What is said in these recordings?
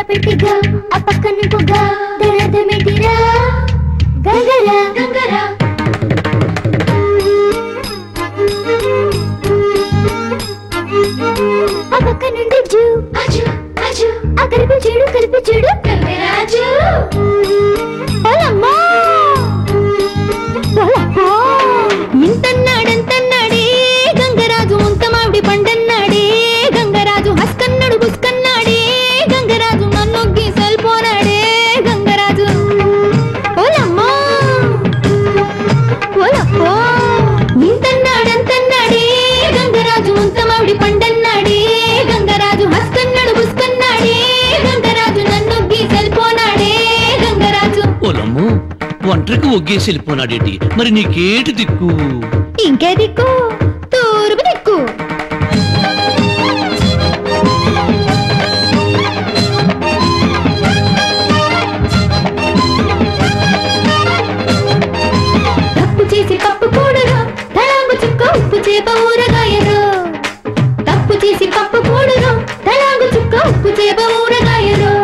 పెట్టిగా ఆ పక్కన పొగ దరదమెటిరా గంగరా గంగరా ఆ పక్క నుండి జూ అజు అజు ఆ కలిపి చూడు గంగరాజు ఓలమ్మా ఓలమ్మా ఇంతన్నాడంతన్నాడే గంగరాజు ముంత మామిడి పండన్నాడే గంగరాజు హస్కన్నాడు బుస్కన్నాడే గంగరాజు నన్నొగ్గి సెల్పోనాడే గంగరాజు ఓలమ్మా ఓలమ్మా ఇంతన్నాడంతన్నాడే గంగరాజు ముంత మామిడి పండన్నాడే గంగరాజు హస్కన్నాడు బుస్కన్నాడే గంగరాజు నన్నొగ్గి సెల్పోనాడే గంగరాజు ఓలమ్మో ఒంటరికి ఒగ్గేసి వెళ్ళిపోనాడేంటి మరి నీకేటి దిక్కు ఇంకే దిక్కు తూర్పు దిక్కు తప్పు చేసి పప్పు కూడరు తలాంగు చుక్క ఉప్పు చేప ఊరగాయరు తప్పు చేసి పప్పు కూడరు తలాంగు చుక్క ఉప్పు చేప ఊరగాయరు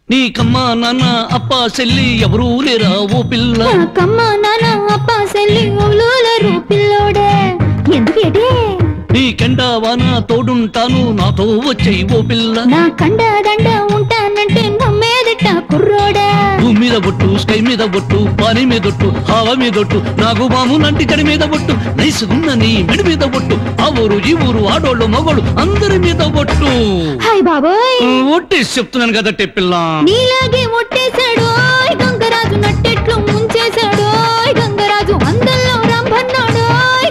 నీకమ్మా నాన్న అప్ప చెల్లి ఎవరూ లేరా ఓ పిల్ల నాకమ్మ నాన్న అప్ప సెల్లి ఊళ్ళోలరు పిల్లోడే ఎందుకేటే నీకెండా వాన తోడుంటాను నాతో వచ్చేయి ఓ పిల్ల నా కండ దండ ఉంటానంటే నమ్మేదిట కుర్రోడా భూమి మీద బొట్టు స్కై మీద బొట్టు పాని మీద ఒట్టు హావ మీద ఒట్టు నాకు బాము నంటి కడి మీద బొట్టు నైసుగున్న నీ మెడి మీద బొట్టు ఆ ఊరు ఈ ఊరు ఆడోళ్ళు మగోళ్ళు అందరి మీద బొట్టు హాయ్ బాబోయ్ ఒట్టేసి చెప్తున్నాను కదట్టే పిల్ల నీలాగే ఒట్టేశాడు గంగరాజు నట్టెట్లు ముంచేశాడు గంగరాజు అందల్లో రంభన్నాడు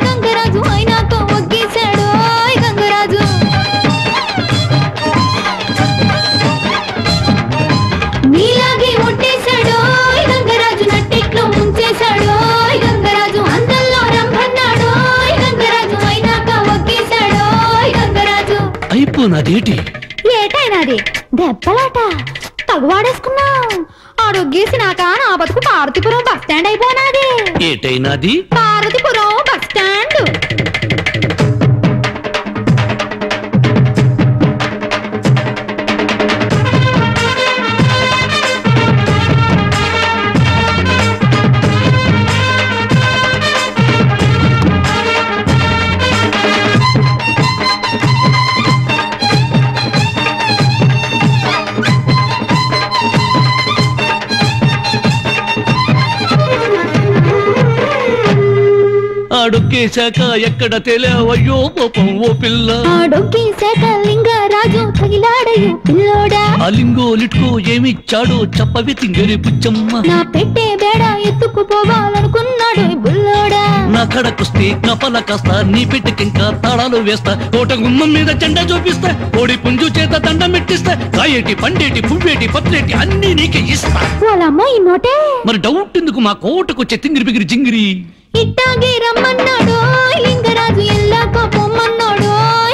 గంగరాజు అయినాక ఒగ్గేశాడు గంగరాజు నీలాగే ఒట్టేశాడు గంగరాజు నట్టెట్లు ముంచేశాడు గంగరాజు అందల్లో రంభన్నాడు గంగరాజు అయినాక ఒగ్గేశాడు గంగరాజు అయిపోనాదేటి ఏటైనాది దెబ్బలాట తగువాడేసుకున్నావు ఆడొగ్గేసినాక నా బతుకు పార్వతీపురం బస్ స్టాండ్ అయిపోనాది ఏటైనాది పార్వతీపురం బస్ స్టాండ్ అడుక్కేశాక ఎక్కడ తెలియవయ్యో పాపం ఓ పిల్ల ఆడొగ్గేశాక లింగరాజు తగిలాడయ్యో పిల్లోడా ఆ లింగో లిట్కో ఏమిచ్చాడో చెప్పవి తింగరి పుచ్చమ్మ నా పెట్టే బేడ ఎత్తుకుపోవాలనుకున్నాడు ఈ బుల్లోడా నా కడకొస్తే కపల కాస్త నీ పెట్టికింకా తాళాలు వేస్తా కోట గుమ్మం మీద జెండా చూపిస్తా కోడి పుంజు చేత దండం పెట్టిస్తా కాయేటి పండేటి పువ్వేటి పత్రేటి అన్ని నీకే ఇస్తా వాళ్ళమ్మ ఈ నోటే మరి డౌట్ ఎందుకు మా కోటకొచ్చే తింగిరి బిగిరి జింగిరి ఇట్టాగే రమ్మన్నాడు లింగరాజు ఎల్లాక పొమ్మన్నాడు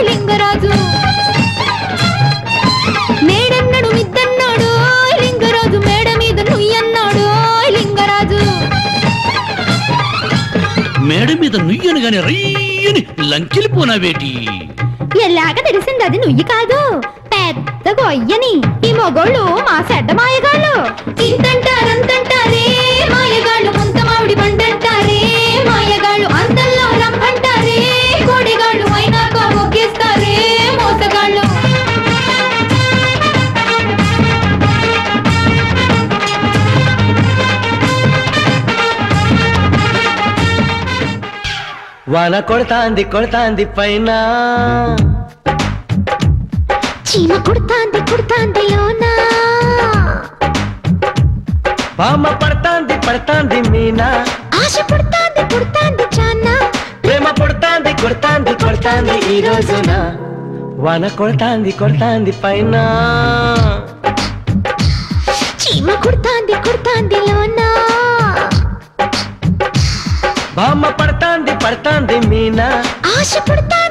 లింగరాజు మేడన్నాడు మిద్దన్నాడు లింగరాజు మేడ మీద నుయ్యన్నాడు లింగరాజు మేడ మీద నుయ్యను గాని రయ్యని లంకిలిపోనావేటి ఎల్లాక తెలిసింది అది నుయ్యి కాదు పెద్ద గొయ్యని ఈ మొగోళ్ళు మా చెడ్డ మాయగాళ్ళు ఇంతంటారంతంటారే మాయగాళ్ళు ముంత మామిడి పంటంటారే మాయగాళ్ళు అంతల్లో రంపంటారే కోడిగాళ్ళు అయినాక ఒగ్గేస్తారే మోసగాళ్ళు వాన కొడతాంది కొడతాంది పైన చీమ కుడతాంది లోనా బామ్మ పడతాంది పడతాంది మీనా ఆశ పుడతాంది చానా ప్రేమ పుడతాంది కొడతాంది కొడతాంది ఈ రోజున వాన కొడతాంది కొడతాంది పైన చీమ కుడతాంది లోనా బామ్మ పడతాంది పడతాంది మీనా ఆశ పుడతాంది